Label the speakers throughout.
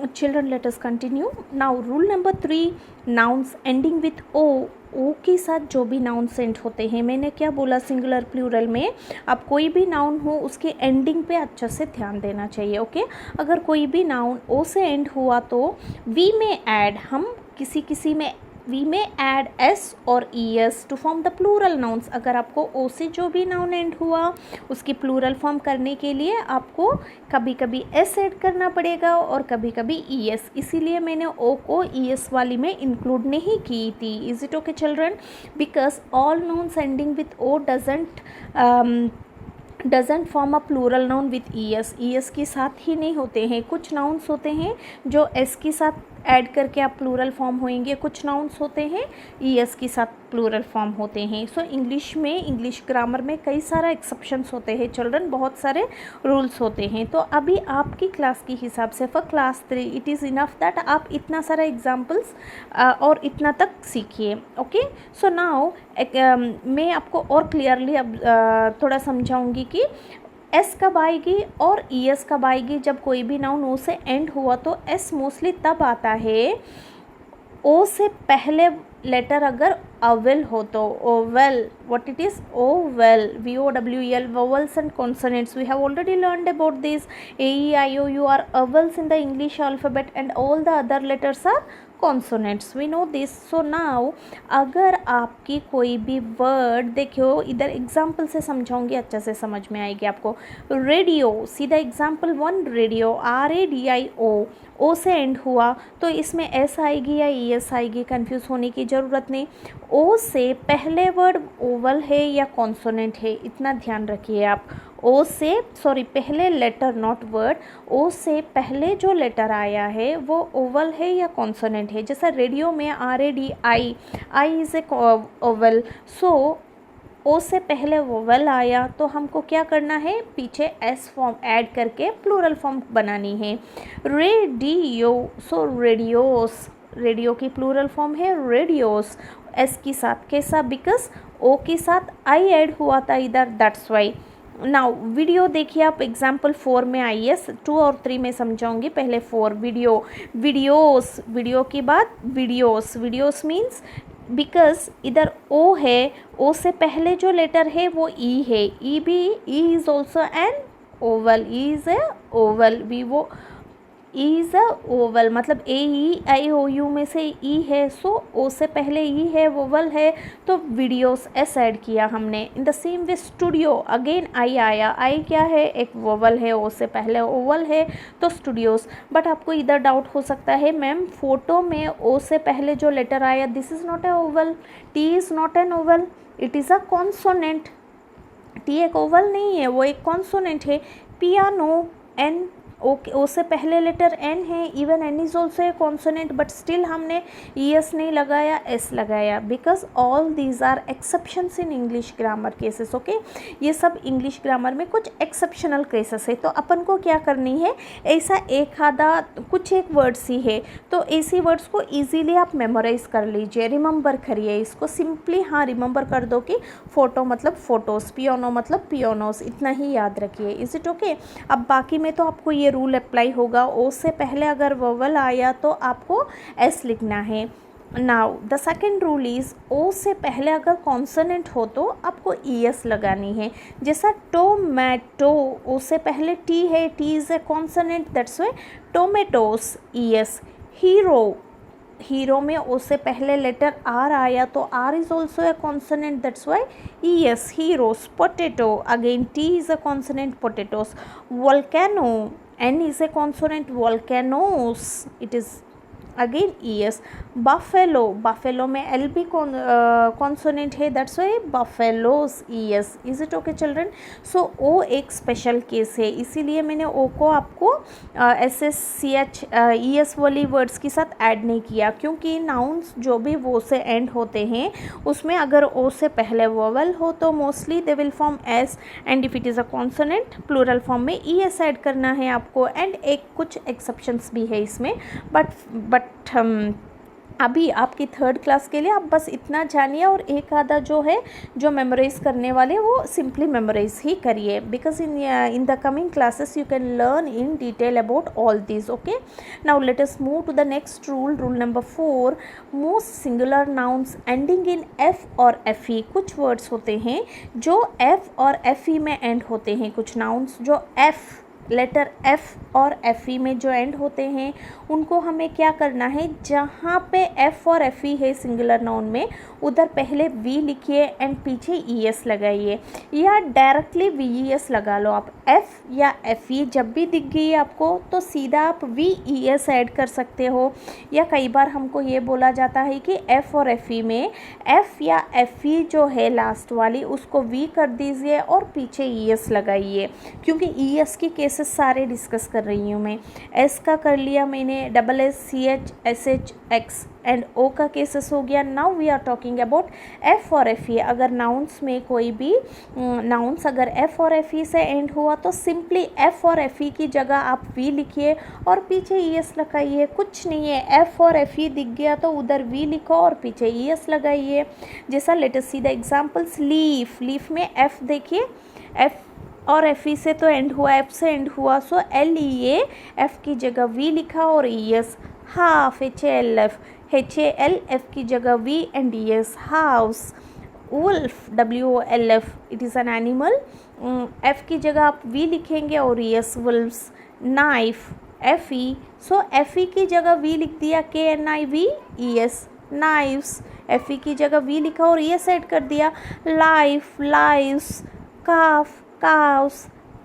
Speaker 1: children, let us continue. Now rule number 3, nouns ending with o. ओ के साथ जो भी नाउन्स एंड होते हैं, मैंने क्या बोला, सिंगुलर प्लूरल में अब कोई भी नाउन हो उसके एंडिंग पे अच्छे से ध्यान देना चाहिए. ओके, अगर कोई भी नाउन ओ से एंड हुआ तो वी में ऐड, हम किसी में वी में ऐड एस और E S to form the plural nouns. अगर आपको ओ से जो भी नाउन एंड हुआ उसकी प्लूरल फॉर्म करने के लिए आपको कभी कभी एस ऐड करना पड़ेगा और कभी कभी ई एस. इसीलिए मैंने ओ को ई एस वाली में इंक्लूड नहीं की थी. Is it okay children? Because all nouns ending with O doesn't form a plural noun with E S के साथ ही नहीं होते हैं. कुछ नाउन्स होते हैं जो एस के साथ ऐड करके आप प्लूरल फॉर्म होएंगे, कुछ नाउन्स होते हैं ई एस के साथ प्लूरल फॉर्म होते हैं. सो इंग्लिश में, इंग्लिश ग्रामर में कई सारा एक्सेप्शंस होते हैं चिल्ड्रन, बहुत सारे रूल्स होते हैं. तो अभी आपकी क्लास के हिसाब से for class 3 it is enough that आप इतना सारा एग्जाम्पल्स और इतना तक सीखिए. ओके, सो नाउ मैं आपको और क्लियरली अब थोड़ा समझाऊंगी कि एस कब आएगी और ई एस कब आएगी. जब कोई भी नाउन ओ से एंड हुआ तो एस मोस्टली तब आता है ओ से पहले लेटर अगर अवेल हो तो. Oval, what it is? Oval, VOWEL, vowels and consonants. We have already learned about this. AEIOU are vowels in the English alphabet and all the other letters are consonants. We know this. So now अगर आपकी कोई भी word, देखियो इधर example से समझाऊंगी, अच्छा से समझ में आएगी आपको. रेडियो, सीधा एग्जाम्पल 1, रेडियो, RADIO, ओ से एंड हुआ तो इसमें एस आएगी या ई एस आएगी, कंफ्यूज होने की ज़रूरत नहीं. ओ से पहले वर्ड ओवल है या कॉन्सोनेंट है, इतना ध्यान रखिए आप. ओ से, सॉरी, पहले लेटर नॉट वर्ड, ओ से पहले जो लेटर आया है वो ओवल है या कॉन्सोनेंट है. जैसा रेडियो में RADI, I is a vowel. So O से पहले वोवल आया तो हमको क्या करना है, पीछे एस फॉर्म ऐड करके प्लूरल फॉर्म बनानी है. रेडियो, सो रेडियोस, रेडियो की प्लूरल फॉर्म है रेडियोस, एस के साथ. कैसा? बिकॉज ओ के साथ आई ऐड हुआ था इधर, दैट्स वाई. नाउ वीडियो देखिए आप, एग्जाम्पल 4 में आई एस, 2 और 3 में समझाऊंगी. पहले 4, वीडियो, वीडियोस, वीडियो के बाद वीडियोस. वीडियोस मीन्स बिकॉज इधर ओ है, ओ से पहले जो लेटर है वो ई है. ई भी, E is also an vowel, E is a vowel, वो ई इज़ अ ओवल, मतलब AEIOU में से ई है. सो ओ से पहले ई है, वोवल है, तो वीडियोस एस ऐड किया हमने. इन the same way studio, again I आया, आई क्या है, एक वोवल है, ओ से पहले ओवल है तो स्टूडियोस. बट आपको इधर डाउट हो सकता है, मैम फोटो में ओ से पहले जो लेटर आया this is not a Oval, T is not an Oval, it is a consonant. T एक ओवल नहीं है, वो एक कॉन्सोनेंट है. पियानो, एन, ओके, ओ से पहले लेटर एन है, even N is also a consonant, but still हमने ई एस नहीं लगाया, एस लगाया, because all these are exceptions in English grammar cases. Okay, ये सब इंग्लिश ग्रामर में कुछ एक्सेप्शनल केसेस है. तो अपन को क्या करनी है, ऐसा एक आधा कुछ एक वर्ड्स ही है तो ऐसी वर्ड्स को ईजीली आप मेमोराइज कर लीजिए, रिमेंबर करिए इसको. सिंपली हाँ रिमेंबर कर दो कि फोटो मतलब फोटोज़, पियानो मतलब पियानोस, इतना ही याद रखिए. Is it okay? अब बाकी में तो आपको ये रूल अप्लाई होगा. ओ से पहले अगर वोवल आया तो आपको एस लिखना है. Now the second rule is, O से पहले अगर कॉन्सोनेंट हो तो आपको ई एस लगानी है. जैसा टोमेटो, ओ से पहले टी है, T is a consonant, that's why tomatoes, E S. Hero, hero में ओ से पहले लेटर आर आया तो R is also a consonant, that's why E S, heroes. Potato, again T is a consonant, potatoes. Volcano, N is a consonant, volcanoes, it is again E S. Buffalo, buffalo में L भी consonant है, that's why buffaloes, E S. Is it okay children? So O एक special case है, इसीलिए मैंने ओ को आपको SSCH ES वाली वर्ड्स के साथ ऐड नहीं किया, क्योंकि नाउन्स जो भी वो से एंड होते हैं उसमें अगर ओ से पहले वोवल हो तो mostly they will form S, and if it is a consonant plural form में ई एस ऐड करना है आपको. एंड एक कुछ एक्सेप्शंस भी है इसमें, बट अभी आपकी थर्ड क्लास के लिए आप बस इतना जानिए और एक आधा जो है जो मेमोराइज करने वाले वो सिंपली मेमोराइज ही करिए, because in the coming classes you can learn in detail about all this. Okay, now let us move to the next rule. Rule number 4, most singular nouns ending in F और F E. कुछ words होते हैं जो F और F ई में and होते हैं. कुछ नाउन्स जो एफ लेटर एफ और एफ ई में जो एंड होते हैं उनको हमें क्या करना है, जहाँ पे एफ और एफ ई है सिंगुलर नाउन में उधर पहले वी लिखिए एंड पीछे ई एस लगाइए, या डायरेक्टली वी ई एस लगा लो. आप एफ या एफ ई जब भी दिख गई आपको तो सीधा आप वी ई एस ऐड कर सकते हो. या कई बार हमको ये बोला जाता है कि एफ और एफ ई में एफ या एफ ई जो है लास्ट वाली उसको वी कर दीजिए और पीछे ई एस लगाइए, क्योंकि ई एस की केसेस सारे डिस्कस कर रही हूँ मैं. एस का कर लिया मैंने, double S, C H, S H, X and O का केसेस हो गया. Now we are talking about F और एफ ई. अगर नाउन्स में कोई भी नाउन्स अगर एफ और एफ ई से एंड हुआ तो सिंपली एफ और एफ ई की जगह आप वी लिखिए और पीछे ई एस लगाइए. कुछ नहीं है, एफ और एफ ई दिख गया तो उधर वी लिखो और पीछे ई एस लगाइए. जैसा late us see the examples. Leaf, leaf में एफ देखिए, एफ और एफ ई से तो एंड हुआ, एफ से एंड हुआ, सो एल ई ए, एफ की जगह वी लिखा और E S. Half, H A L F, H A L F की जगह V and E S. House. Wolf, W O L F, it is an animal, F की जगह आप V लिखेंगे और E S. Wolfs. Knife, F E, so F E की जगह V लिख दिया, K N I V E S. Knives, F E की जगह वी लिखा और ई एस ऐड कर दिया. Life, lives. Calf, cows.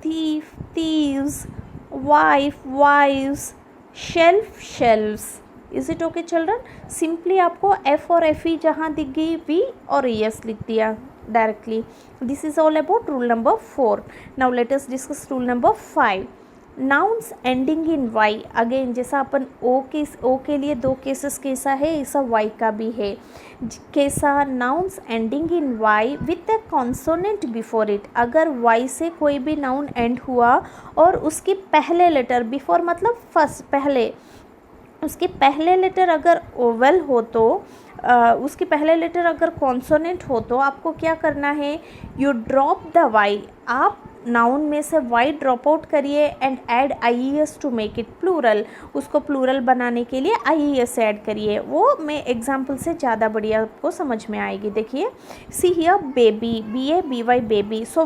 Speaker 1: thief, thieves. wife, wives. shelf, shelves. is it okay children? simply आपको F और F E जहाँ दिख गई V और ES लिख दिया directly. this is all about rule number 4. now let us discuss rule number 5. Nouns ending in Y. Again जैसा अपन ओ के लिए दो केसेस कैसा है ऐसा वाई का भी है. कैसा, nouns ending in Y with a consonant before it. अगर वाई से कोई भी नाउन एंड हुआ और उसकी पहले लेटर, बिफोर मतलब फर्स्ट, पहले, उसके पहले लेटर अगर ओवल हो तो उसकी पहले लेटर अगर कॉन्सोनेंट हो तो आपको क्या करना है, यू ड्रॉप द वाई. आप नाउन में से वाई ड्रॉप आउट करिए and add I E S to make it plural. उसको प्लूरल बनाने के लिए आई ई एस ऐड करिए. वो मैं एग्जाम्पल से ज़्यादा बढ़िया आपको समझ में आएगी. देखिए, see here baby, B A B Y, baby. So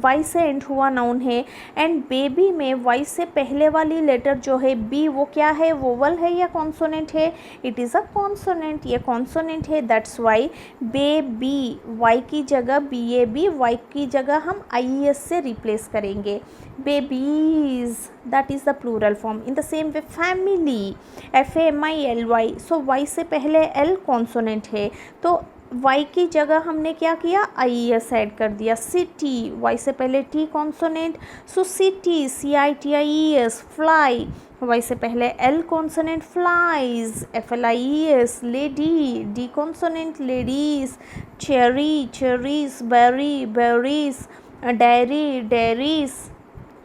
Speaker 1: Y से एंड हुआ नाउन है एंड बेबी में वाई से पहले वाली लेटर जो है बी, वो क्या है, वोवल है या कॉन्सोनेंट है? It is a consonant. ये कॉन्सोनेंट है, दैट्स वाई बेबी. वाई की जगह बी ए बी, वाई की जगह हम आई ई एस से रिप्लेस करेंगे. Babies, that is the plural form. In the same way family, F A M I L Y. So Y से पहले L consonant है तो वाई की जगह हमने क्या किया, आई ई एस ऐड कर दिया. सिटी, वाई से पहले T consonant, so city, C I T I E S. Fly, Y से पहले L consonant, flies, F L I E S. Lady, D consonant, ladies. Cherry, cherries. Berry, berries. Diary, diaries,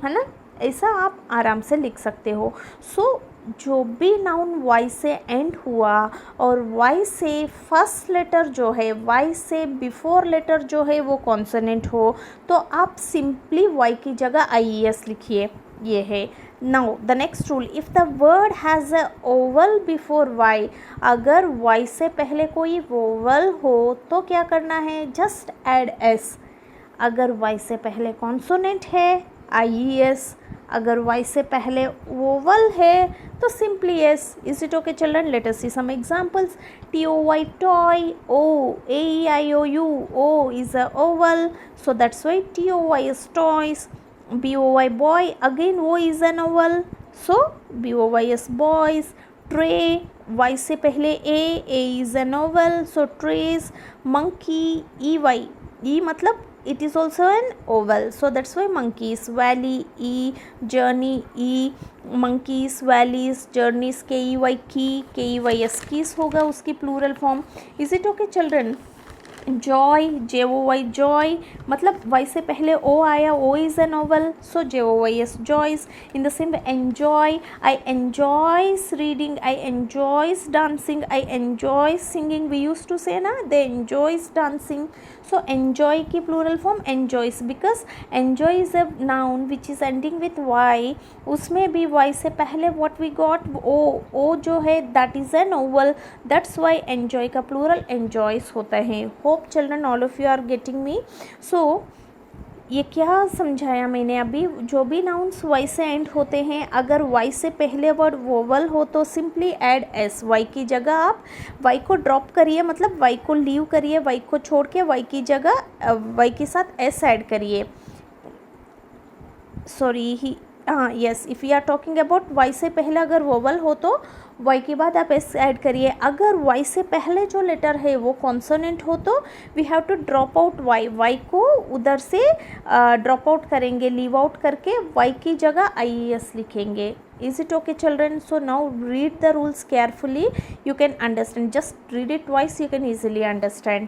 Speaker 1: है ना. ऐसा आप आराम से लिख सकते हो. सो जो भी नाउन वाई से एंड हुआ और वाई से फर्स्ट लेटर जो है, वाई से बिफोर लेटर जो है वो कॉन्सोनेंट हो तो आप सिंपली वाई की जगह आई ई एस लिखिए. ये है. Now the next rule, if the word has a vowel before Y. अगर वाई से पहले कोई वोवल हो तो क्या करना है, जस्ट ऐड एस. अगर वाई से पहले कॉन्सोनेंट है, आई ई एस. अगर वाई से पहले वोवल है तो simply S. Is it okay children? Let us see some examples. T O Y toy, O A E I O U, O is a vowel, so that's why T O Y is toys. B O Y boy, again वो is an vowel, so B O Y is boys. Tray, Y से पहले A is an vowel, so trays. Monkey, E Y, E मतलब it is also an oval, so that's why monkeys. valley, e. journey, e. monkeys, valleys, journeys, key, key, key, keys होगा उसकी plural form. is it okay children? Joy, JOY joy, मतलब Y से पहले O आया, O is N vowel, so JOYS joys. In the same way enjoy, I enjoys reading, I enjoys dancing, I enjoys singing. We use to say ना they enjoys dancing. So enjoy की plural form enjoys, because enjoy is a noun which is ending with Y. उसमें भी Y से पहले what we got, O जो है that is N vowel, that's why enjoy का plural enjoys होता है. Hope children all of you are getting me. So ये क्या समझाया मैंने अभी, जो भी नाउन्स वाई से एंड होते हैं, अगर वाई से पहले वर्ड वोवल हो तो सिंपली ऐड एस. वाई की जगह आप वाई को ड्रॉप करिए, मतलब वाई को लीव करिए, वाई को छोड़ के वाई की जगह वाई के साथ एस ऐड करिए. सॉरी ही, हाँ yes, if you are talking about Y से पहले अगर वोवल हो तो वाई के बाद आप एस ऐड करिए. अगर वाई से पहले जो लेटर है वो कॉन्सोनेंट हो तो we have to drop out Y. Y को उधर से ड्रॉप आउट करेंगे, लीव आउट करके वाई की जगह IES लिखेंगे. Is it okay children? So now read the rules carefully, you can understand. Just read it twice, you can easily understand.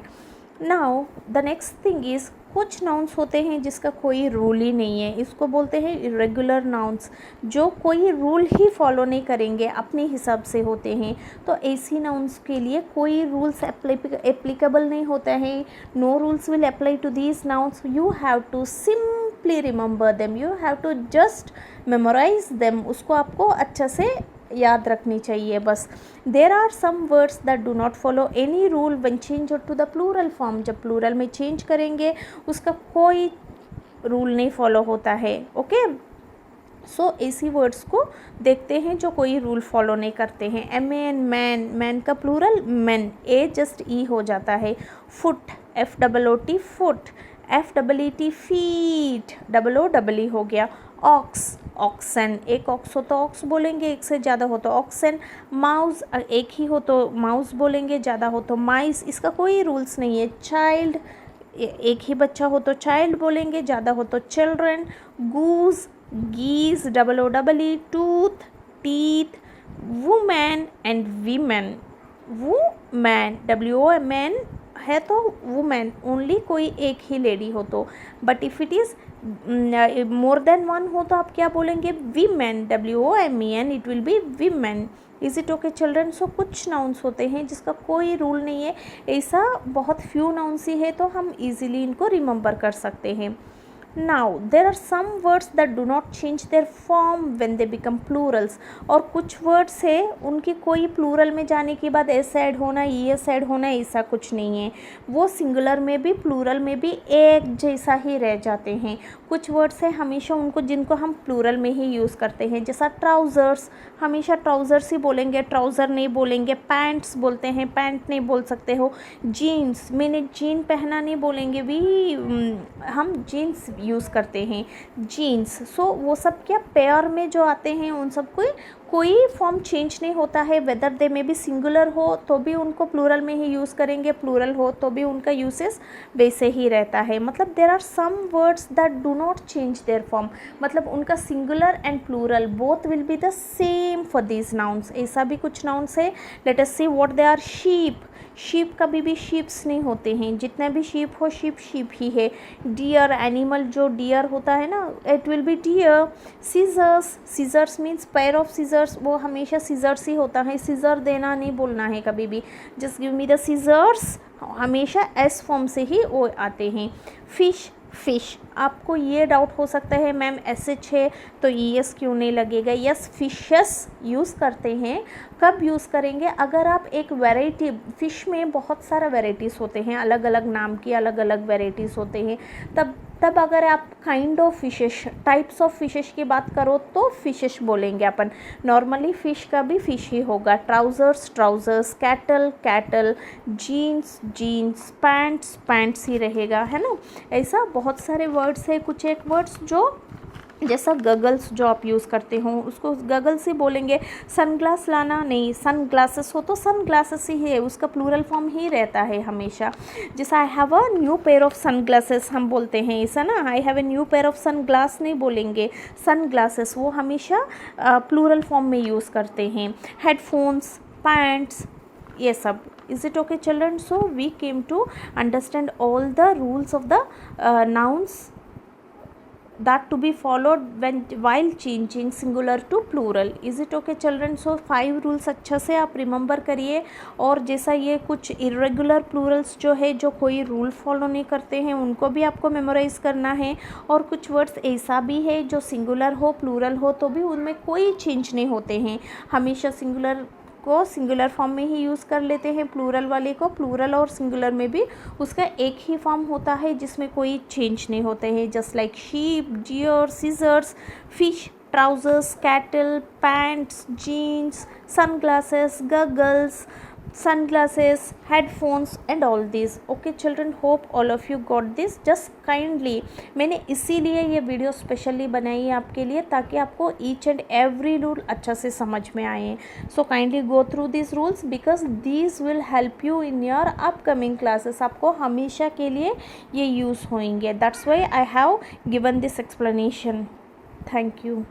Speaker 1: Now the next thing is, कुछ nouns होते हैं जिसका कोई rule ही नहीं है, इसको बोलते हैं इरेगुलर नाउन्स, जो कोई रूल ही फॉलो नहीं करेंगे, अपने हिसाब से होते हैं. तो ऐसी नाउन्स के लिए कोई रूल्स एप्लीकेबल नहीं होता है. No rules will apply to these nouns. You have to simply remember them, you have to just memorize them. उसको आपको अच्छा से याद रखनी चाहिए बस. There are some words that do not follow any rule when change to the plural form. जब plural में चेंज करेंगे उसका कोई रूल नहीं फॉलो होता है. ओके, सो ऐसी वर्ड्स को देखते हैं जो कोई रूल फॉलो नहीं करते हैं. MAN मैन, मैन का प्लूरल मैन, ए जस्ट ई हो जाता है. Foot, FOOT foot, FEET feet, OOE हो गया. ऑक्स, ऑक्सन, एक ऑक्स हो तो ऑक्स बोलेंगे, एक से ज़्यादा हो तो ऑक्सन. माउस, एक ही हो तो माउस बोलेंगे, ज़्यादा हो तो माइस, इसका कोई रूल्स नहीं है. चाइल्ड, एक ही बच्चा हो तो चाइल्ड बोलेंगे, ज़्यादा हो तो children. Goose, geese, OOE. Tooth, teeth. Woman and women, woman, WOMN है तो वुमेन, ओनली कोई एक ही लेडी हो तो. But if it is more than one हो तो आप क्या बोलेंगे, women, WOMEN, it will be women. Is it okay children? So कुछ नाउन्स होते हैं जिसका कोई रूल नहीं है, ऐसा बहुत फ्यू नाउन्स ही है, तो हम इजीली इनको रिमेंबर कर सकते हैं. Now there are some words that do not change their form when they become plurals. और कुछ वर्ड्स है उनकी कोई प्लूरल में जाने के बाद एस ऐड होना, ES ऐड होना, ऐसा कुछ नहीं है. वो सिंगुलर में भी प्लूरल में भी एक जैसा ही रह जाते हैं. कुछ वर्ड्स है हमेशा उनको, जिनको हम प्लूरल में ही यूज़ करते हैं, जैसा ट्राउज़र्स, हमेशा ट्राउज़र्स ही बोलेंगे, ट्राउज़र नहीं बोलेंगे. पैंट्स बोलते हैं, पैंट नहीं बोल सकते हो. जीन्स, मैंने जीन पहना नहीं बोलेंगे, हम जीन्स यूज़ करते हैं, जीन्स. सो वो सब क्या पेयर में जो आते हैं उन सब को कोई फॉर्म चेंज नहीं होता है. वेदर दे में भी सिंगुलर हो तो भी उनको प्लूरल में ही यूज़ करेंगे, प्लूरल हो तो भी उनका यूसेस वैसे ही रहता है. मतलब there are some words that do not change their form, मतलब उनका singular and plural both will be the same for these nouns. ऐसा भी कुछ नाउन्स है. Let us see what they are. Sheep, sheep कभी भी शीप्स नहीं होते हैं, जितने भी शीप हो शीप शीप ही है. डियर, एनिमल जो डियर होता है ना, it will be deer. Scissors, scissors means pair of scissors, वो हमेशा सीजर्स ही होता है. सीजर देना नहीं बोलना है कभी भी, just give me the scissors, हमेशा एस फॉर्म से ही वो आते हैं. फिश, फिश, आपको ये डाउट हो सकता है मैम SH है तो ES क्यों नहीं लगेगा. यस, फिशेस यूज़ करते हैं. कब यूज़ करेंगे, अगर आप एक वैरायटी, फ़िश में बहुत सारा वैराइटीज़ होते हैं, अलग अलग नाम की अलग अलग वैराइटीज़ होते हैं, तब अगर आप kind of fishes, types of fishes की बात करो तो फिशेस बोलेंगे अपन. नॉर्मली फ़िश का भी फ़िश ही होगा. Trousers, trousers. Cattle, cattle. Jeans, jeans. Pants, pants ही रहेगा, है ना. ऐसा बहुत सारे वर्ड्स है. कुछ एक वर्ड्स जो जैसा गगल्स जो आप यूज़ करते हो उसको गगल्स ही बोलेंगे. सनग्लास लाना, नहीं, सन ग्लासेस हो तो सन ग्लासेस ही है, उसका प्लूरल फॉर्म ही रहता है हमेशा. जैसा I have a new pair of sunglasses हम बोलते हैं, ऐसा ना, I have a new pair of sunglass नहीं बोलेंगे, सन ग्लासेस, वो हमेशा प्लूरल फॉर्म में यूज़ करते हैं. हेडफोन्स, पैंट्स, ये सब. Is it okay children? So we came to understand all the rules of the nouns that to be followed while changing singular to plural. Is it okay children? So 5 rules अच्छा से आप remember करिए. और जैसा ये कुछ irregular Plurals जो है, जो कोई रूल फॉलो नहीं करते हैं, उनको भी आपको मेमोराइज़ करना है. और कुछ वर्ड्स ऐसा भी है जो सिंगुलर हो प्लूरल हो तो भी उनमें कोई चेंज नहीं होते हैं. हमेशा सिंगुलर को सिंगुलर फॉर्म में ही यूज़ कर लेते हैं, प्लूरल वाले को प्लूरल और सिंगुलर में भी उसका एक ही फॉर्म होता है जिसमें कोई चेंज नहीं होते हैं. Just like sheep, deer, scissors, fish, trousers, cattle, pants, jeans, sunglasses, goggles, sunglasses, headphones and all these. Okay children, hope all of you got this. Just kindly, मैंने इसीलिए ये वीडियो स्पेशली बनाई है आपके लिए ताकि आपको ईच एंड एवरी रूल अच्छा से समझ में आए. So kindly go through this rules because these will help you in your upcoming classes. आपको हमेशा के लिए ये यूज़ होंगे. That's why I have given this explanation. Thank you.